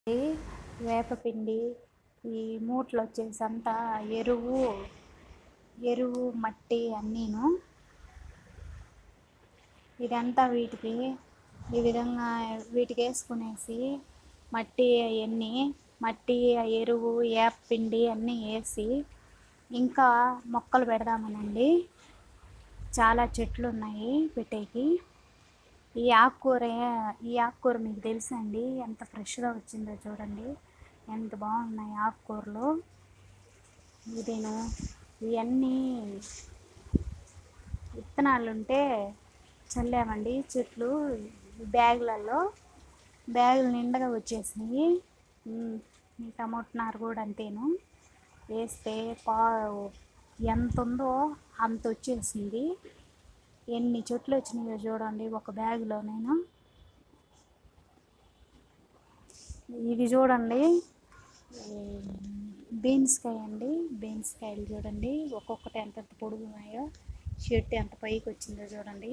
ఈ వేపపిండి ఈ మూట్లు వచ్చేసి అంతా ఎరువు మట్టి అన్నీను ఇదంతా వీటికి ఈ విధంగా వీటికి వేసుకునేసి మట్టి ఎరువు వేపపిండి అన్నీ వేసి ఇంకా మొక్కలు పెడదామనండి. చాలా చెట్లు ఉన్నాయి పెట్టేకి. ఈ ఆకుకూర మీకు తెలుసా అండి? ఎంత ఫ్రెష్గా వచ్చిందో చూడండి, ఎంత బాగున్నాయి ఆకుకూరలు. ఇవన్నీ విత్తనాలు ఉంటే చల్లామండి. చెట్లు బ్యాగులు నిండుగా వచ్చేసినాయి. ఈ టమోటా నారు కూడా అంతేను. వేస్తే ఎంత ఉందో అంత వచ్చేసింది. ఎన్ని చెట్లు వచ్చినాయో చూడండి ఒక బ్యాగులో. ఇది చూడండి, బీన్స్కాయ అండి. బీన్స్కాయలు చూడండి ఒక్కొక్కటి ఎంత పొడుగు ఉన్నాయో. చెట్టు ఎంత పైకి వచ్చిందో చూడండి.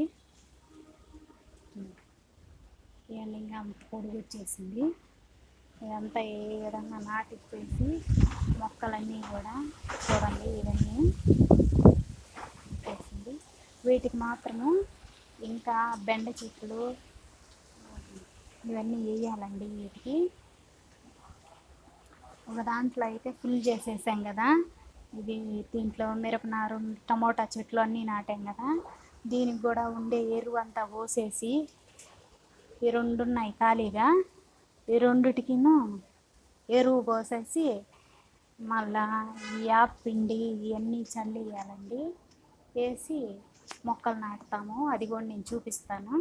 ఇవన్నీ ఇంకా అంత పొడుగు వచ్చేసింది. ఇదంతా ఏ విధంగా నాటిపోయి మొక్కలన్నీ కూడా చూడండి ఇవన్నీ వచ్చేసింది. వీటికి మాత్రము ఇంకా బెండ చెట్లు ఇవన్నీ వేయాలండి. వీటికి ఒక దాంట్లో అయితే ఫుల్ చేసేసాం కదా. దీంట్లో మిరపనారు, టమోటా చెట్లు అన్నీ నాటాం కదా. దీనికి కూడా ఉండే ఎరువు అంతా పోసేసి ఈ రెండు ఉన్నాయి ఖాళీగా, ఈ రెండిటికిను ఎరువు పోసేసి మళ్ళా ఈ పిండి ఇవన్నీ చల్లేయాలండి. వేసి మొక్కలు నాటుతాము. అది కూడా నేను చూపిస్తాను.